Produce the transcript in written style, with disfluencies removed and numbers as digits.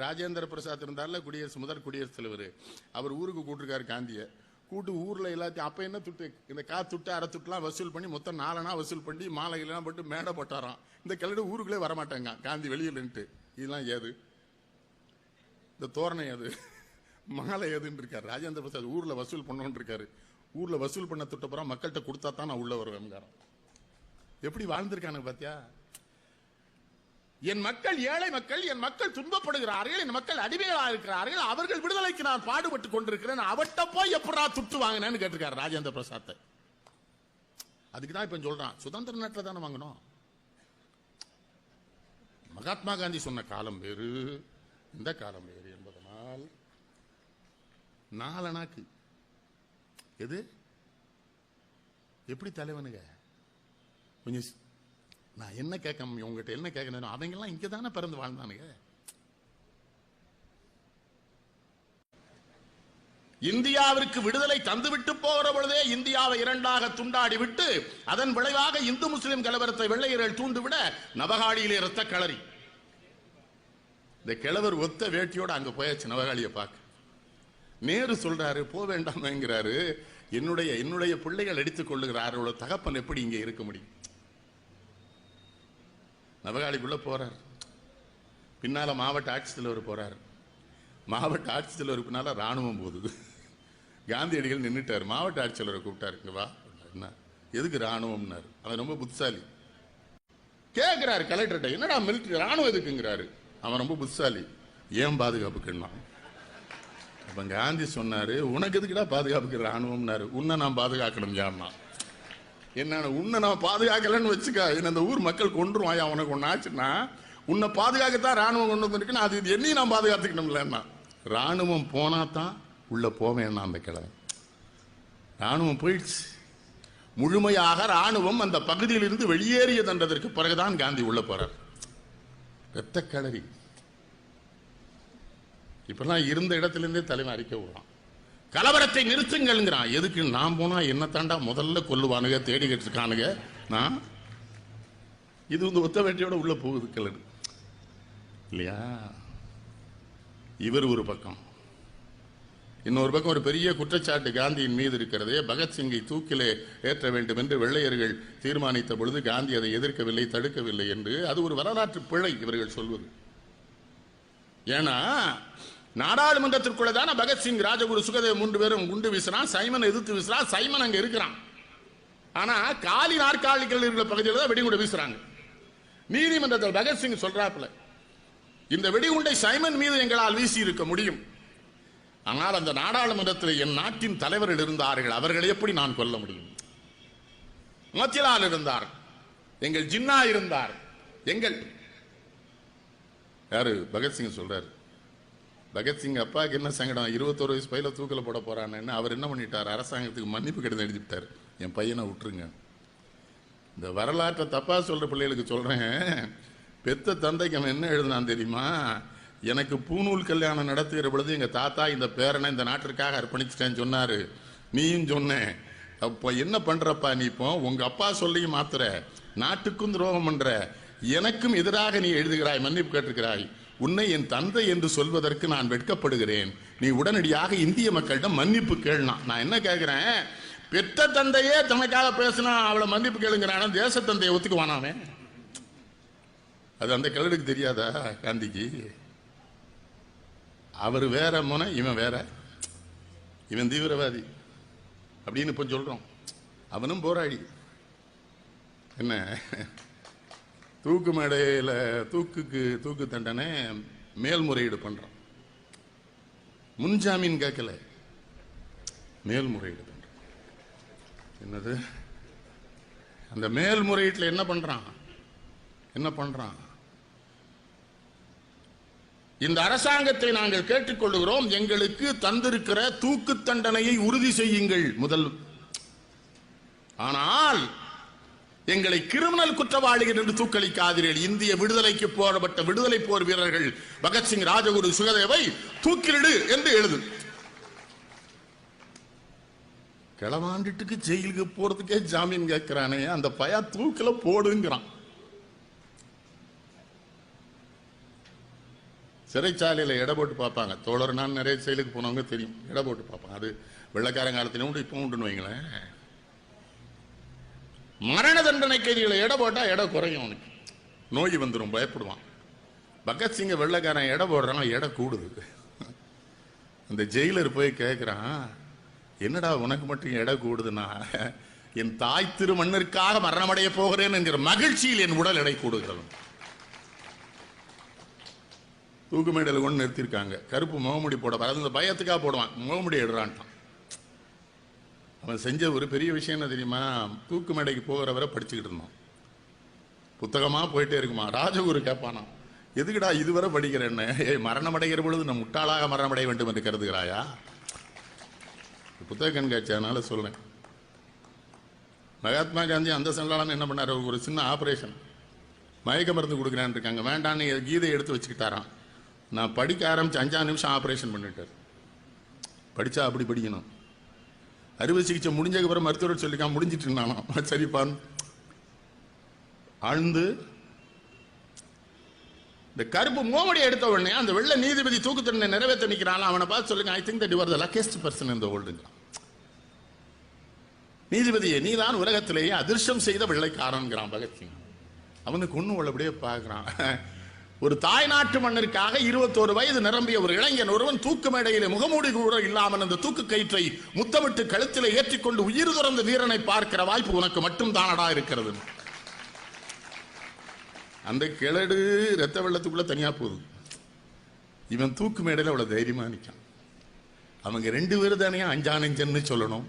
ராஜேந்திர பிரசாத் இருந்தார்ல, முதல் குடியரசுத் தலைவர், அவர் ஊருக்கு கூட்டிருக்காரு காந்தியை. கூட்டு ஊர்ல எல்லாத்தையும் அப்ப என்ன துட்டு, இந்த துட்டு அரை துட்டுலாம் வசூல் பண்ணி மொத்தம் 4 வசூல் பண்ணி மாலைகள்லாம் போட்டு மேடை போட்டாராம். இந்த கிளடு ஊருக்குள்ளே வரமாட்டாங்க, காந்தி வெளியில் நின்று. இதெல்லாம் ஏது? இந்த தோரணை ஏது? மாலை ஏதுன்னு இருக்காரு ராஜேந்திர பிரசாத். ஊர்ல வசூல் பண்ணோன்னு இருக்காரு. ஊர்ல வசூல் பண்ண துட்ட போறா மக்கள்கிட்ட கொடுத்தா தான் நான் உள்ள வருவேன். எப்படி வாழ்ந்திருக்கானு பாத்தியா? என் மக்கள் ஏழை மக்கள், என் மக்கள் துன்பப்படுகிறார்கள், என் மக்கள் அடிமைகளாக இருக்கிறார்கள், அவர்கள் விடுதலைக்கு நான் பாடுபட்டு கொண்டிருக்கிறேன், அவட்ட போய் எப்படா துட்டு வாங்கினேன்னு கேட்டிருக்காரு ராஜேந்திர பிரசாத். அதுக்குதான் இப்ப சொல்றான், சுதந்திர நாட்டில் தானே வாங்கணும். மகாத்மா காந்தி சொன்ன காலம் வேறு, இந்த காலம் வேறு என்பதனால் நாலனாக்கு எது எப்படி தலைவனுங்க? கொஞ்சம் நான் என்ன கேட்க, உங்ககிட்ட என்ன கேட்கணும், அவங்க எல்லாம் இங்க தானே பிறந்து வாழ்ந்தானுங்க. இந்தியாவிற்கு விடுதலை தந்துவிட்டு போகிற பொழுதே இந்தியாவை 2ஆக துண்டாடி விட்டு அதன் விளைவாக இந்து முஸ்லிம் கலவரத்தை வெள்ளையர்கள் தூண்டுவிட நவகாடியிலே இரத்த களரி. இந்த கிழவர் ஒத்த வேட்டியோட அங்க போயாச்சு நவகாளியை பார்க்க. நேரு சொல்றாரு போ வேண்டாம்ங்கிறாரு. என்னுடைய பிள்ளைகள் அடித்துக் கொள்ளுகிறாரோட தகப்பன் எப்படி இங்க இருக்க முடியும்? நவகாளிக்குள்ள போறார். பின்னால மாவட்ட ஆட்சித்தலைவர் போறார். மாவட்ட ஆட்சித்தலைவர் பின்னால ராணுவம் போகுது. காந்தியடிகள் நின்றுட்டார். மாவட்ட ஆட்சித்தலைவரை கூப்பிட்டாரு, இங்க வா. என்ன எதுக்கு ராணுவம்னாரு. அவன் ரொம்ப புத்திசாலி. கேட்கிறாரு கலெக்டர்கிட்ட, என்னடா மிலிட்டரி ராணுவம் எதுக்குங்கிறாரு. அவன் ரொம்ப புத்திசாலி. ஏன் பாதுகாப்புக்குன்னா. அப்ப காந்தி சொன்னாரு, உனக்கு எதுக்குடா பாதுகாப்புக்கு ராணுவம்னாரு. உன்னை நான் பாதுகாக்கணும் யாருன்னா. என்ன உன்னை நான் பாதுகாக்கலன்னு வச்சுக்க, இந்த ஊர் மக்கள் கொண்டுருவாயா. உனக்கு ஒன்று ஆச்சுன்னா உன்னை பாதுகாக்கத்தான் ராணுவம் கொண்டு வந்துருக்குன்னு அது என்னையும் நான் பாதுகாத்துக்கணும்லன்னா. ராணுவம் போனா தான் உள்ள போவேன்னா அந்த கிழமை. ராணுவம் போயிடுச்சு. முழுமையாக ராணுவம் அந்த பகுதியிலிருந்து வெளியேறியதன்றதற்கு பிறகுதான் காந்தி உள்ள போறார். ரத்த களரி. இப்பெல்லாம் இருந்த இடத்திலிருந்தே தலைமை அறிக்கை விடுறான், கலவரத்தை நிறுத்துங்கள்ங்கிறான். எதுக்கு? நான் போனா என்ன தாண்டா முதல்ல கொல்லுவானுங்க, தேடிக்கிட்டு இருக்கானுங்க. நான் இது வந்து ஒத்த வேட்டையோட உள்ள போகுது கிளடு இல்லையா? இவர் ஒரு பக்கம். இன்னொரு பக்கம் ஒரு பெரிய குற்றச்சாட்டு காந்தியின் மீது இருக்கிறது. பகத்சிங்கை தூக்கிலே ஏற்ற வேண்டும் என்று வெள்ளையர்கள் தீர்மானித்த பொழுது காந்தி அதை எதிர்க்கவில்லை, தடுக்கவில்லை என்று. அது ஒரு வரலாற்று பிழை இவர்கள் சொல்வது. ஏன்னா நாடாளுமன்றத்திற்குள்ள தானே பகத்சிங், ராஜகுரு, சுகதேவ் 3 பேரும் குண்டு வீசுறான். சைமன் எதிர்த்து வீசுறான். சைமன் அங்க இருக்கிறான். ஆனா காலி நாற்காலிகள் இருக்கிற பகுதியில் தான் வெடிகுண்டை வீசுறாங்க. நீதிமன்றத்தில் பகத்சிங் சொல்றாப்புல, இந்த வெடிகுண்டை சைமன் மீது எங்களால் வீசி இருக்க முடியும், ஆனால் அந்த நாடாளுமன்றத்தில் என் நாட்டின் தலைவர்கள் இருந்தார்கள், அவர்களை எப்படி நான் கொல்ல முடியும்? மோத்திலால் இருந்தார், எங்கள் ஜின்னா இருந்தார், எங்கள் யாரு பகத்சிங் சொல்றாரு. பகத்சிங் அப்பாவுக்கு என்ன சங்கடம், 21 வயசு பையில தூக்கில போட போறான்னு. அவர் என்ன பண்ணிட்டார், அரசாங்கத்துக்கு மன்னிப்பு கடிதம் எழுதிட்டார், என் பையனை விட்டுருங்க. இந்த வரலாற்றை தப்பா சொல்ற பிள்ளைகளுக்கு சொல்றேன். பெத்த தந்தைக்கு அவன் என்ன எழுதினான் தெரியுமா? எனக்கு பூநூல் கல்யாணம் நடத்துகிற பொழுது எங்க தாத்தா இந்த பேரனை இந்த நாட்டிற்காக அர்ப்பணிச்சிட்டேன்னு சொன்னாரு. நீயும் சொன்னேன். அப்ப என்ன பண்றப்பா நீ? இப்போ உங்க அப்பா சொல்லியும் மாத்துற, நாட்டுக்கும் துரோகம் பண்ற, எனக்கும் எதிராக நீ எழுதுகிறாய், மன்னிப்பு கேட்டிருக்கிறாய். உன்னை என் தந்தை என்று சொல்வதற்கு நான் வெட்கப்படுகிறேன். நீ உடனடியாக இந்திய மக்களிடம் மன்னிப்பு கேள்னா. நான் என்ன கேட்கிறேன், பெற்ற தந்தையே தனக்காக பேசினா அவளை மன்னிப்பு கேளுங்கிறான, தேச தந்தையை ஒத்துக்குவானாவே? அது அந்த கிழடுக்கு தெரியாதா காந்திக்கு? அவர் வேற முனை, இவன் வேற. இவன் தீவிரவாதி அப்படின்னு இப்ப சொல்றோம். அவனும் போராடி என்ன தூக்கு மேடையில் தூக்கு தண்டனை மேல்முறையீடு பண்றான். முன்ஜாமீன் கேட்கல, மேல்முறையீடு பண்றான். என்னது அந்த மேல்முறையீட்டில் என்ன பண்றான்? இந்த அரசாங்கத்தை நாங்கள் கேட்டுக்கொள்கிறோம், எங்களுக்கு தந்திருக்கிற தூக்கு தண்டனையை உறுதி செய்யுங்கள் முதல். ஆனால் எங்களை கிரிமினல் குற்றவாளிகள் என்று தூக்களிக்காதீர்கள். இந்திய விடுதலைக்கு போராடப்பட்ட விடுதலை போர் வீரர்கள் பகத்சிங், ராஜகுரு, சுகதேவை தூக்கிலிடு என்று எழுது. கிளவாண்டுட்டுக்கு ஜெயிலுக்கு போறதுக்கே ஜாமீன் கேட்கிறானே, அந்த பையா தூக்கில போடுங்கிறான். சிறைச்சாலையில் எடை போட்டு பார்ப்பாங்க. தோழர் நான் நிறைய செயலுக்கு போனவங்க தெரியும், எடை போட்டு பார்ப்பாங்க. அது வெள்ளைக்காரன் காலத்திலும் உண்டு, இப்போ உண்டுன்னு வைங்களேன். மரண தண்டனை கைதிகளை எடை போட்டால் எடை குறையும், அவனுக்கு நோய் வந்துடும், பயப்படுவான். பகத்சிங்க வெள்ளைக்காரன் எடை போடுறான், எடை கூடுது. அந்த ஜெயிலர் போய் கேட்குறான், என்னடா உனக்கு மட்டும் எடை கூடுதுன்னா, என் தாய் திரு மண்ணிற்காக மரணமடைய போகிறேன் என்கிற மகிழ்ச்சியில் என் உடல் எடை கூடுகிறது. தூக்கு மேடையில் கொண்டு நிறுத்திருக்காங்க. கருப்பு முகமுடி போட அது இந்த பயத்துக்காக போடுவான், முகமுடி எடுறான்ட்டான். அவன் செஞ்ச ஒரு பெரிய விஷயம் என்ன தெரியுமா? தூக்கு மேடைக்கு போகிறவரை படிச்சுக்கிட்டு இருந்தான். புத்தகமா போயிட்டே இருக்குமா. ராஜகுரு கேட்பானா, எதுக்குடா இதுவரை படிக்கிறேன்னு? மரணம் அடைகிற பொழுது நான் முட்டாளாக மரணமடைய வேண்டும் என்று கருதுகிறாயா? புத்தக கண்காட்சி, அதனால சொல்றேன். மகாத்மா காந்தி அந்த சண்டாளன் என்ன பண்ணார்? ஒரு சின்ன ஆபரேஷன், மயக்க மருந்து கொடுக்குறான்னு இருக்காங்க, வேண்டான்னு கீதையை எடுத்து வச்சுக்கிட்டாராம். நான் படிக்க ஆரம்பிச்சு 5 நிமிஷம் ஆபரேஷன் பண்ணிட்டார். படிச்சா அப்படி படிக்கணும். அறுவை சிகிச்சை முடிஞ்சதுக்கு அப்புறம் மருத்துவர் சொல்லிக்கான், முடிஞ்சிட்டு இருந்தாலும் சரிப்பான் ஆழ்ந்து இந்த கருப்பு மோமடி எடுத்த உடனே அந்த வெள்ளை நீதிபதி தூக்கு தண்டனை நிறைவேற்ற நிற்கிறான். அவனை பார்த்து சொல்லுங்க, I think that you are the luckiest person in the world. நீதிபதியே, நீதான் உலகத்திலேயே அதிர்ஷ்டம் செய்த வெள்ளைக்காரன்கிறான் பகத்சிங். அவனுக்கு ஒண்ணு உள்ளபடியே பார்க்கிறான். ஒரு தாய் நாட்டு மண்ணிற்காக 21 வயது நிரம்பிய ஒரு இளைஞன் ஒருவன் தூக்கு மேடையிலே முகமூடி கூட இல்லாமல் அந்த தூக்கு கயிற்றை முத்தமிட்டு கழுத்திலே ஏற்றிக்கொண்டு உயிர் துறந்த வீரனை பார்க்கிற வாய்ப்பு உனக்கு மட்டும் தானடா இருக்கிறது. அந்த கிழடு ரத்த வெள்ளத்துக்குள்ள தனியா போகுது. இவன் தூக்கு மேடையில் அவ்வளவு தைரியமா நிற்கான். அவங்க 2 பேரும் தானே அஞ்சானஞ்சன்னு சொல்லணும்.